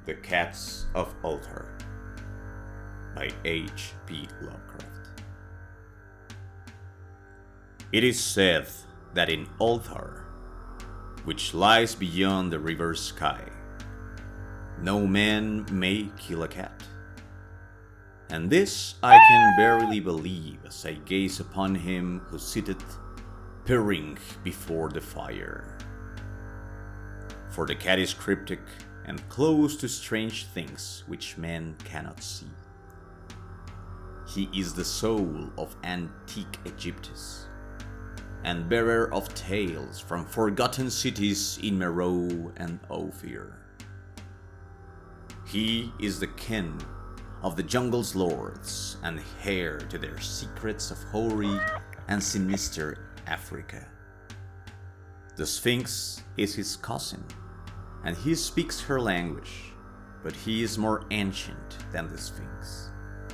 The Cats of Ulthar by H.P. Lovecraft. It is said that in Ulthar, which lies beyond the river's sky, no man may kill a cat. And this I can verily believe as I gaze upon him who sitteth purring before the fire. For the cat is cryptic and close to strange things which men cannot see. He is the soul of antique Egyptus, and bearer of tales from forgotten cities in Meroe and Ophir. He is the kin of the jungle's lords, and heir to their secrets of hoary and sinister Africa. The Sphinx is his cousin, and he speaks her language, but he is more ancient than the Sphinx,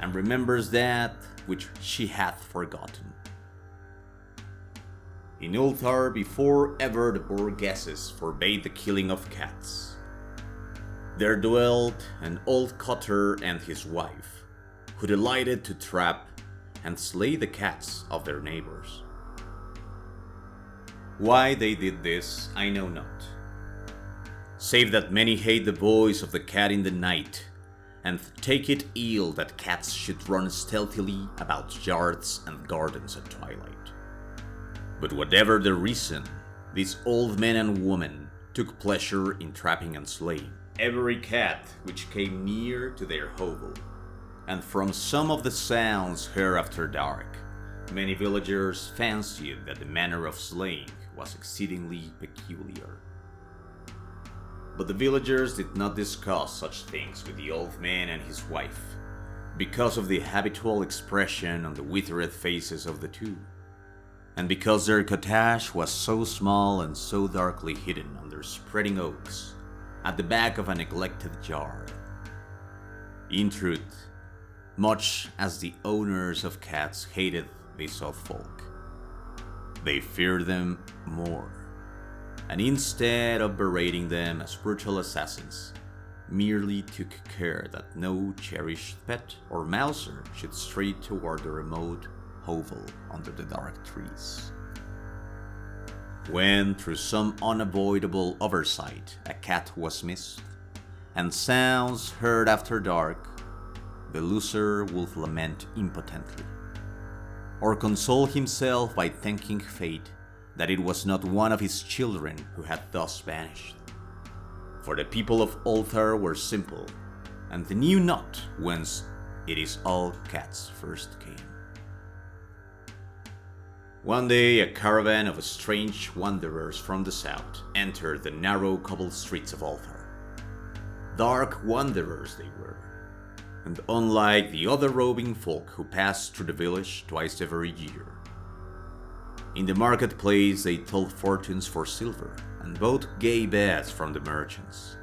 and remembers that which she hath forgotten. In Ulthar, before ever the burgesses forbade the killing of cats, there dwelt an old cotter and his wife, who delighted to trap and slay the cats of their neighbors. Why they did this, I know not, save that many hate the voice of the cat in the night, and take it ill that cats should run stealthily about yards and gardens at twilight. But whatever the reason, these old men and women took pleasure in trapping and slaying every cat which came near to their hovel, and from some of the sounds heard after dark, many villagers fancied that the manner of slaying was exceedingly peculiar. But the villagers did not discuss such things with the old man and his wife, because of the habitual expression on the withered faces of the two, and because their cottage was so small and so darkly hidden under spreading oaks at the back of a neglected yard. In truth, much as the owners of cats hated these old folk, they feared them more, and instead of berating them as brutal assassins, merely took care that no cherished pet or mouser should stray toward the remote hovel under the dark trees. When, through some unavoidable oversight, a cat was missed, and sounds heard after dark, the loser would lament impotently, or console himself by thanking fate that it was not one of his children who had thus vanished. For the people of Ulthar were simple, and they knew not whence it is all cats first came. One day, a caravan of strange wanderers from the south entered the narrow cobbled streets of Ulthar. Dark wanderers they were, and unlike the other roving folk who passed through the village twice every year. In the marketplace they told fortunes for silver, and bought gay beds from the merchants.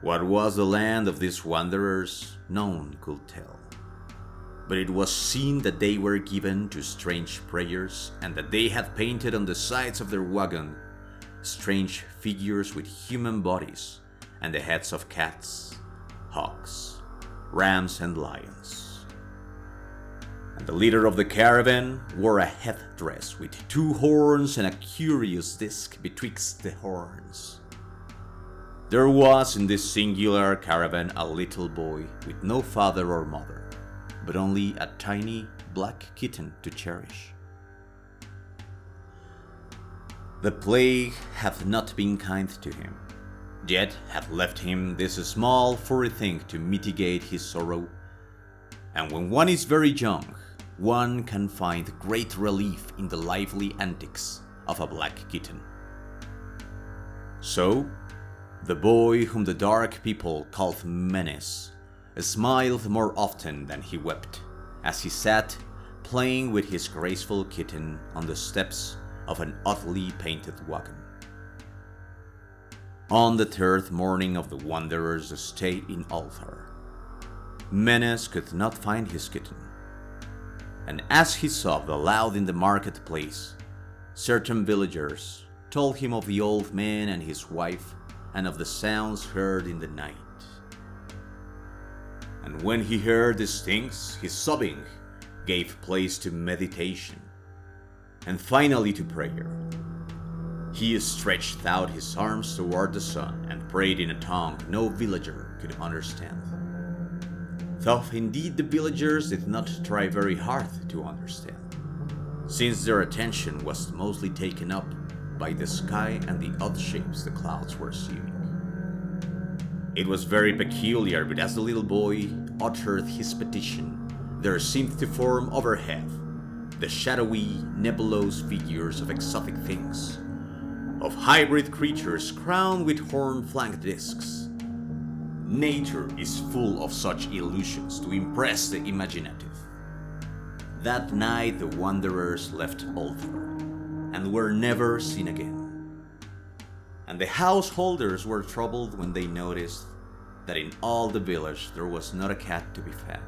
What was the land of these wanderers, none could tell. But it was seen that they were given to strange prayers, and that they had painted on the sides of their wagon strange figures with human bodies and the heads of cats, hawks, rams, and lions. And the leader of the caravan wore a headdress with 2 horns and a curious disc betwixt the horns. There was in this singular caravan a little boy with no father or mother, but only a tiny black kitten to cherish. The plague hath not been kind to him, yet hath left him this small furry thing to mitigate his sorrow, and when one is very young, one can find great relief in the lively antics of a black kitten. So, the boy whom the dark people called Menace smiled more often than he wept, as he sat playing with his graceful kitten on the steps of an oddly painted wagon. On the 3rd morning of the wanderers' stay in Ulthar, Menace could not find his kitten, and as he sobbed aloud in the marketplace, certain villagers told him of the old man and his wife, and of the sounds heard in the night. and when he heard these things, his sobbing gave place to meditation, and finally to prayer. He stretched out his arms toward the sun and prayed in a tongue no villager could understand. Though indeed the villagers did not try very hard to understand, since their attention was mostly taken up by the sky and the odd shapes the clouds were assuming. It was very peculiar, but as the little boy uttered his petition, there seemed to form overhead the shadowy, nebulous figures of exotic things, of hybrid creatures crowned with horn-flanked discs. Nature is full of such illusions to impress the imaginative. That night the wanderers left Ulthar, and were never seen again. And the householders were troubled when they noticed that in all the village there was not a cat to be found.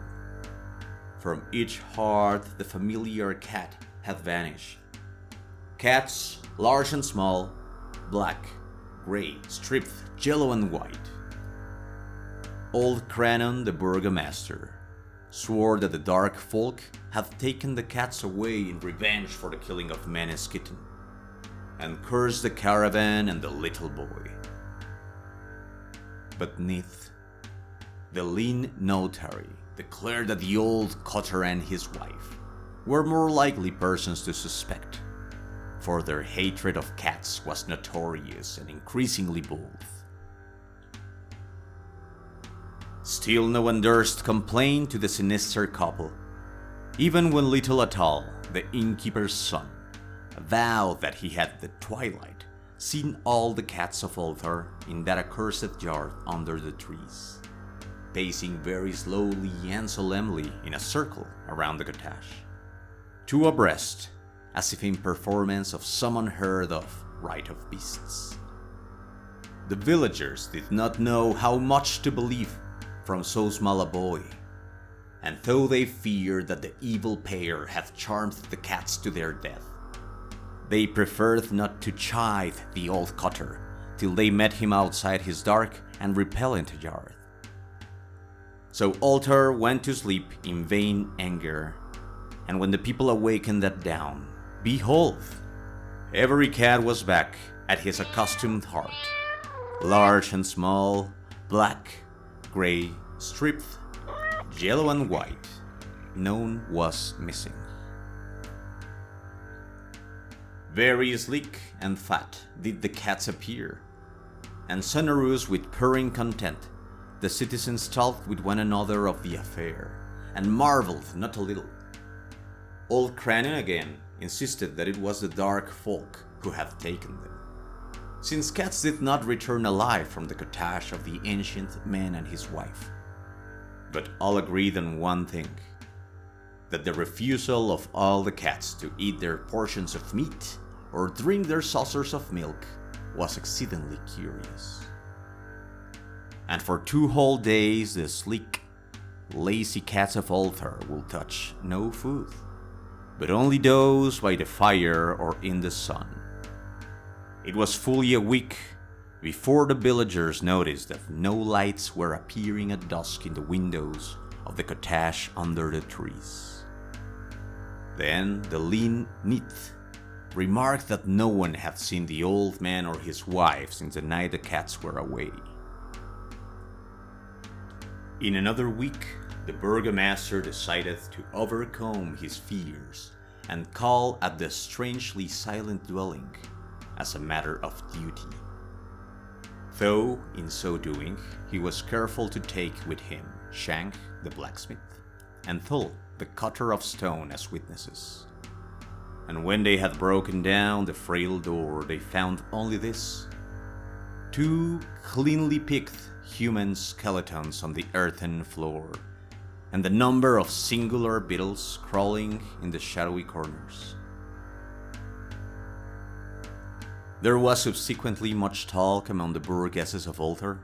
From each hearth the familiar cat had vanished. Cats, large and small, black, grey, striped, yellow and white. Old Cranon, the burgomaster, swore that the dark folk had taken the cats away in revenge for the killing of Menes kitten, and cursed the caravan and the little boy. But Nith, the lean notary, declared that the old cotter and his wife were more likely persons to suspect, for their hatred of cats was notorious and increasingly bold. Still no one durst complain to the sinister couple, even when little Atal, the innkeeper's son, vowed that he had at the twilight seen all the cats of Ulthar in that accursed yard under the trees, pacing very slowly and solemnly in a circle around the cottage, two abreast, as if in performance of some unheard of rite of beasts. The villagers did not know how much to believe from so small a boy, and though they feared that the evil pair had charmed the cats to their death, they preferred not to chide the old cotter till they met him outside his dark and repellent yard. So Ulthar went to sleep in vain anger, and when the people awakened at dawn, behold, every cat was back at his accustomed hearth, large and small, black, grey, striped, yellow and white. None was missing. Very sleek and fat did the cats appear, and sonorous with purring content, the citizens talked with one another of the affair, and marveled not a little. Old Cranon again insisted that it was the dark folk who had taken them, since cats did not return alive from the cottage of the ancient man and his wife. But all agreed on one thing, that the refusal of all the cats to eat their portions of meat or drink their saucers of milk was exceedingly curious. And for 2 whole days the sleek, lazy cats of Ulthar will touch no food, but only those by the fire or in the sun. It was fully a week before the villagers noticed that no lights were appearing at dusk in the windows of the cottage under the trees. Then the lean Nith remarked that no one had seen the old man or his wife since the night the cats were away. In another week, the burgomaster decided to overcome his fears and call at the strangely silent dwelling as a matter of duty. Though, in so doing, he was careful to take with him Shank, the blacksmith, and Thul, the cutter of stone, as witnesses. And when they had broken down the frail door, they found only this: 2 cleanly picked human skeletons on the earthen floor, and the number of singular beetles crawling in the shadowy corners. There was subsequently much talk among the burgesses of Ulthar.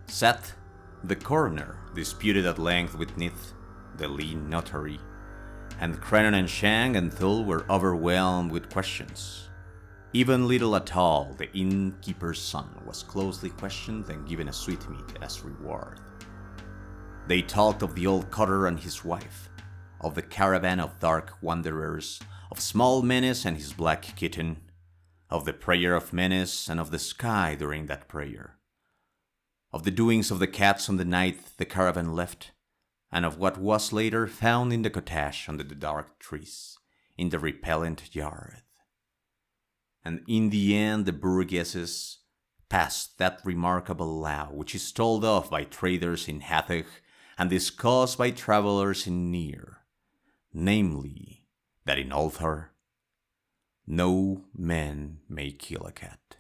Seth, the coroner, disputed at length with Nith, the lean notary, and Cranon and Shang and Thul were overwhelmed with questions. Even little Atal, the innkeeper's son, was closely questioned and given a sweetmeat as reward. They talked of the old cotter and his wife, of the caravan of dark wanderers, of small Menace and his black kitten, of the prayer of Menace and of the sky during that prayer, of the doings of the cats on the night the caravan left, and of what was later found in the cottage under the dark trees, in the repellent yard. And in the end the burgesses passed that remarkable law which is told of by traders in Hathach and discussed by travellers in Near, namely, that in Ulthar no man may kill a cat.